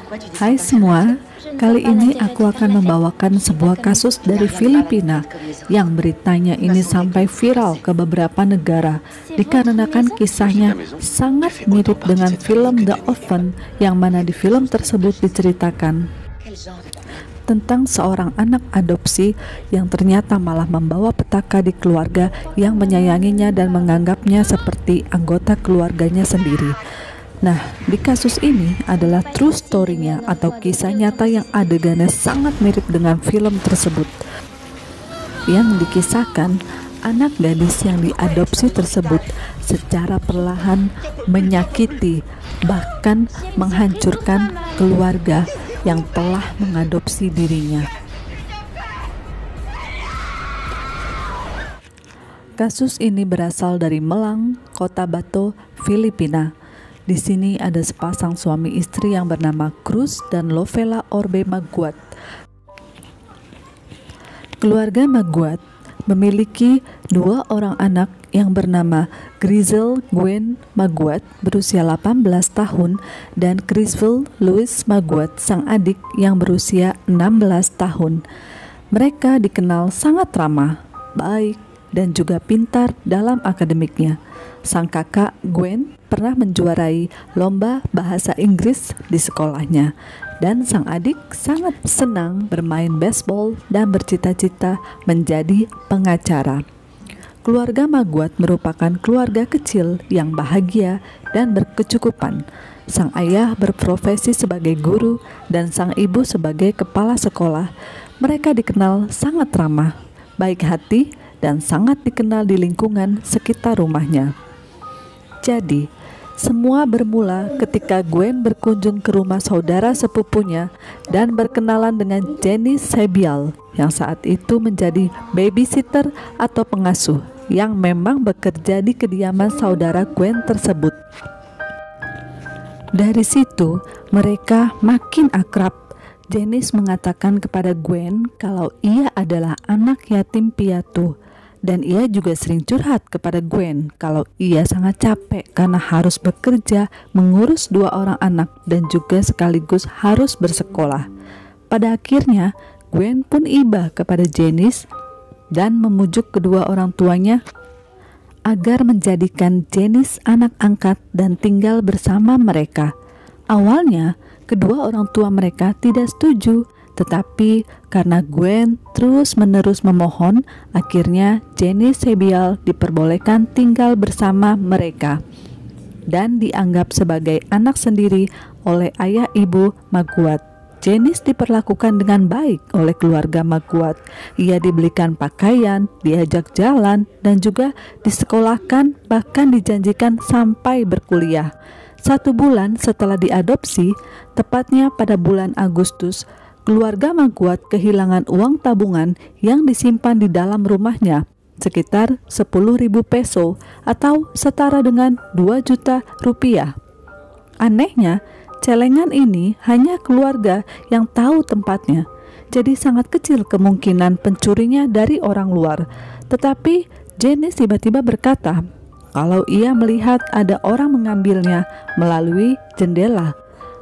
Hai semua, kali ini aku akan membawakan sebuah kasus dari Filipina yang beritanya ini sampai viral ke beberapa negara dikarenakan kisahnya sangat mirip dengan film The Orphan yang mana di film tersebut diceritakan tentang seorang anak adopsi yang ternyata malah membawa petaka di keluarga yang menyayanginya dan menganggapnya seperti anggota keluarganya sendiri. Nah, di kasus ini adalah true story-nya atau kisah nyata yang adegannya sangat mirip dengan film tersebut. Yang dikisahkan, anak gadis yang diadopsi tersebut secara perlahan menyakiti, bahkan menghancurkan keluarga yang telah mengadopsi dirinya. Kasus ini berasal dari Melang, Kota Bato, Filipina. Di sini ada sepasang suami istri yang bernama Cruz dan Lovella Orbe Maguat. Keluarga Maguat memiliki dua orang anak yang bernama Grizel Gwen Maguat berusia 18 tahun dan Criswell Louis Maguat sang adik yang berusia 16 tahun. Mereka dikenal sangat ramah, baik, dan juga pintar dalam akademiknya. Sang kakak Gwen pernah menjuarai lomba bahasa Inggris di sekolahnya, dan sang adik sangat senang bermain baseball dan bercita-cita menjadi pengacara. Keluarga Maguat merupakan keluarga kecil yang bahagia dan berkecukupan. Sang ayah berprofesi sebagai guru dan sang ibu sebagai kepala sekolah. Mereka dikenal sangat ramah, baik hati, dan sangat dikenal di lingkungan sekitar rumahnya. Jadi, semua bermula ketika Gwen berkunjung ke rumah saudara sepupunya dan berkenalan dengan Jenny Sebial yang saat itu menjadi babysitter atau pengasuh yang memang bekerja di kediaman saudara Gwen tersebut. Dari situ, mereka makin akrab. Janice mengatakan kepada Gwen kalau ia adalah anak yatim piatu. Dan ia juga sering curhat kepada Gwen kalau ia sangat capek karena harus bekerja, mengurus dua orang anak, dan juga sekaligus harus bersekolah. Pada akhirnya, Gwen pun iba kepada Janice dan memujuk kedua orang tuanya agar menjadikan Janice anak angkat dan tinggal bersama mereka. Awalnya, kedua orang tua mereka tidak setuju, tetapi karena Gwen terus-menerus memohon, akhirnya Jenny Sebial diperbolehkan tinggal bersama mereka dan dianggap sebagai anak sendiri oleh ayah ibu Maguat. Janice diperlakukan dengan baik oleh keluarga Maguat. Ia dibelikan pakaian, diajak jalan, dan juga disekolahkan, bahkan dijanjikan sampai berkuliah. 1 bulan setelah diadopsi, tepatnya pada bulan Agustus, keluarga Maguat kehilangan uang tabungan yang disimpan di dalam rumahnya, sekitar 10.000 peso atau setara dengan 2 juta rupiah. Anehnya, celengan ini hanya keluarga yang tahu tempatnya, jadi sangat kecil kemungkinan pencurinya dari orang luar. Tetapi Janice tiba-tiba berkata kalau ia melihat ada orang mengambilnya melalui jendela.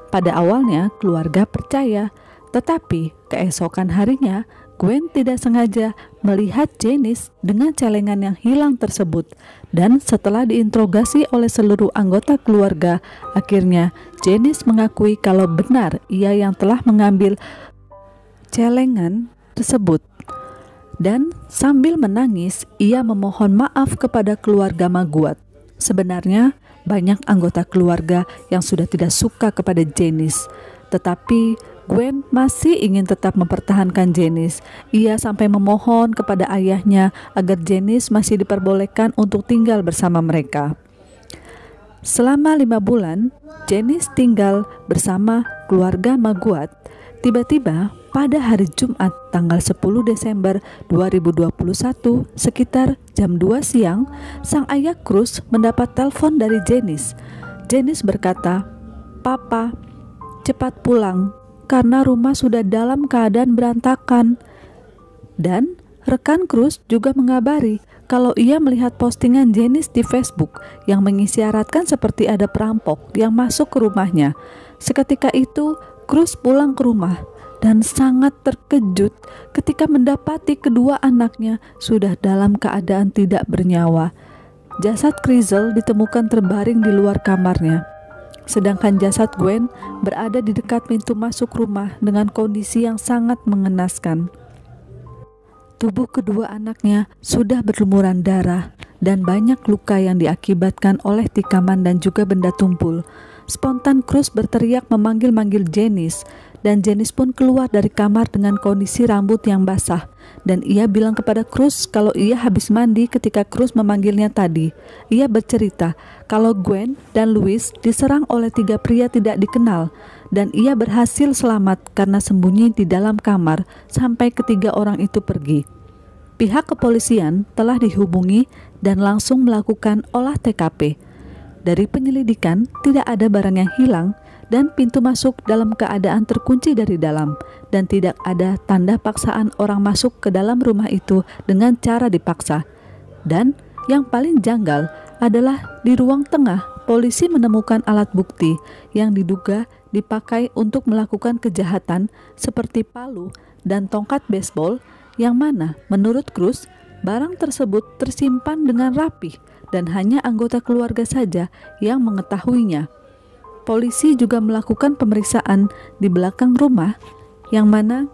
Pada awalnya keluarga percaya, tetapi keesokan harinya Gwen tidak sengaja melihat Janice dengan celengan yang hilang tersebut, dan setelah diinterogasi oleh seluruh anggota keluarga, akhirnya Janice mengakui kalau benar ia yang telah mengambil celengan tersebut. Dan sambil menangis, ia memohon maaf kepada keluarga Maguat. Sebenarnya banyak anggota keluarga yang sudah tidak suka kepada Janice, tetapi Gwen masih ingin tetap mempertahankan Janice. Ia sampai memohon kepada ayahnya agar Janice masih diperbolehkan untuk tinggal bersama mereka. Selama 5 bulan, Janice tinggal bersama keluarga Maguat. Tiba-tiba pada hari Jumat tanggal 10 Desember 2021 sekitar jam 2 siang, sang ayah Cruz mendapat telepon dari Janice. Janice berkata, "Papa, cepat pulang karena rumah sudah dalam keadaan berantakan." Dan rekan Cruz juga mengabari kalau ia melihat postingan Janice di Facebook yang mengisyaratkan seperti ada perampok yang masuk ke rumahnya. Seketika itu, Cruz pulang ke rumah dan sangat terkejut ketika mendapati kedua anaknya sudah dalam keadaan tidak bernyawa. Jasad Krizel ditemukan terbaring di luar kamarnya, sedangkan jasad Gwen berada di dekat pintu masuk rumah dengan kondisi yang sangat mengenaskan. Tubuh kedua anaknya sudah berlumuran darah dan banyak luka yang diakibatkan oleh tikaman dan juga benda tumpul. Spontan Cruz berteriak memanggil-manggil Janice, dan Janice pun keluar dari kamar dengan kondisi rambut yang basah, dan ia bilang kepada Cruz kalau ia habis mandi ketika Cruz memanggilnya tadi. Ia bercerita kalau Gwen dan Louis diserang oleh 3 pria tidak dikenal, dan ia berhasil selamat karena sembunyi di dalam kamar sampai ketiga orang itu pergi. Pihak kepolisian telah dihubungi dan langsung melakukan olah TKP. Dari penyelidikan, tidak ada barang yang hilang dan pintu masuk dalam keadaan terkunci dari dalam, dan tidak ada tanda paksaan orang masuk ke dalam rumah itu dengan cara dipaksa. Dan yang paling janggal adalah di ruang tengah, polisi menemukan alat bukti yang diduga dipakai untuk melakukan kejahatan seperti palu dan tongkat baseball, yang mana menurut Cruz barang tersebut tersimpan dengan rapi dan hanya anggota keluarga saja yang mengetahuinya. Polisi juga melakukan pemeriksaan di belakang rumah yang mana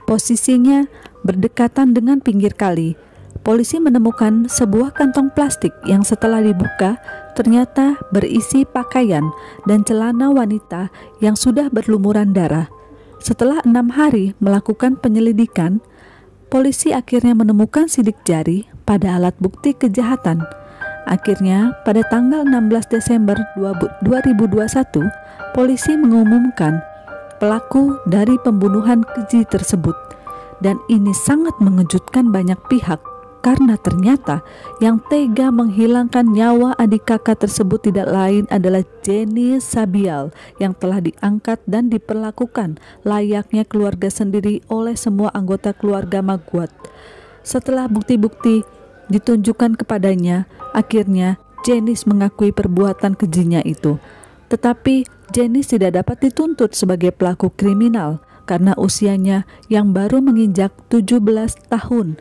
posisinya berdekatan dengan pinggir kali. Polisi menemukan sebuah kantong plastik yang setelah dibuka ternyata berisi pakaian dan celana wanita yang sudah berlumuran darah. Setelah 6 hari melakukan penyelidikan, polisi akhirnya menemukan sidik jari pada alat bukti kejahatan. Akhirnya, pada tanggal 16 Desember 2021, polisi mengumumkan pelaku dari pembunuhan keji tersebut. Dan ini sangat mengejutkan banyak pihak, karena ternyata yang tega menghilangkan nyawa adik kakak tersebut tidak lain adalah Janice Sabial, yang telah diangkat dan diperlakukan layaknya keluarga sendiri oleh semua anggota keluarga Maguad. Setelah bukti-bukti ditunjukkan kepadanya, akhirnya Janice mengakui perbuatan kejinya itu. Tetapi Janice tidak dapat dituntut sebagai pelaku kriminal karena usianya yang baru menginjak 17 tahun.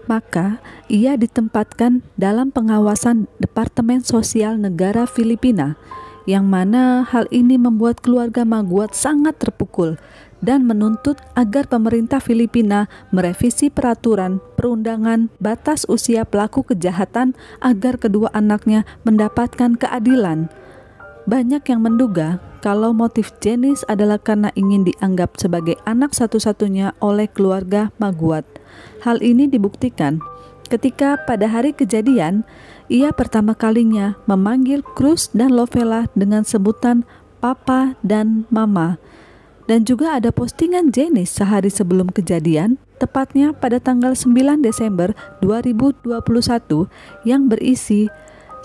Maka ia ditempatkan dalam pengawasan Departemen Sosial Negara Filipina, yang mana hal ini membuat keluarga Maguad sangat terpukul dan menuntut agar pemerintah Filipina merevisi peraturan perundangan batas usia pelaku kejahatan agar kedua anaknya mendapatkan keadilan. Banyak yang menduga kalau motif Janice adalah karena ingin dianggap sebagai anak satu-satunya oleh keluarga Maguad. Hal ini dibuktikan ketika pada hari kejadian ia pertama kalinya memanggil Cruz dan Lovella dengan sebutan Papa dan Mama. Dan juga ada postingan Janice sehari sebelum kejadian, tepatnya pada tanggal 9 Desember 2021 yang berisi,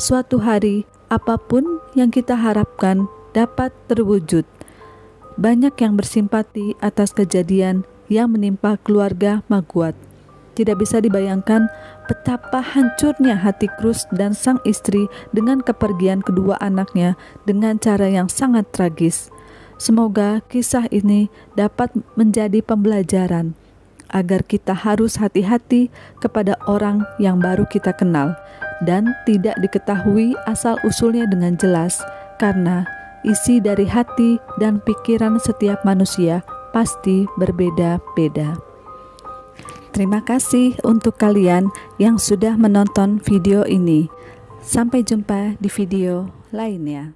"Suatu hari apapun yang kita harapkan dapat terwujud." Banyak yang bersimpati atas kejadian yang menimpa keluarga Maguad. Tidak bisa dibayangkan betapa hancurnya hati Cruz dan sang istri dengan kepergian kedua anaknya dengan cara yang sangat tragis. Semoga kisah ini dapat menjadi pembelajaran agar kita harus hati-hati kepada orang yang baru kita kenal dan tidak diketahui asal-usulnya dengan jelas, karena isi dari hati dan pikiran setiap manusia pasti berbeda-beda. Terima kasih untuk kalian yang sudah menonton video ini. Sampai jumpa di video lainnya.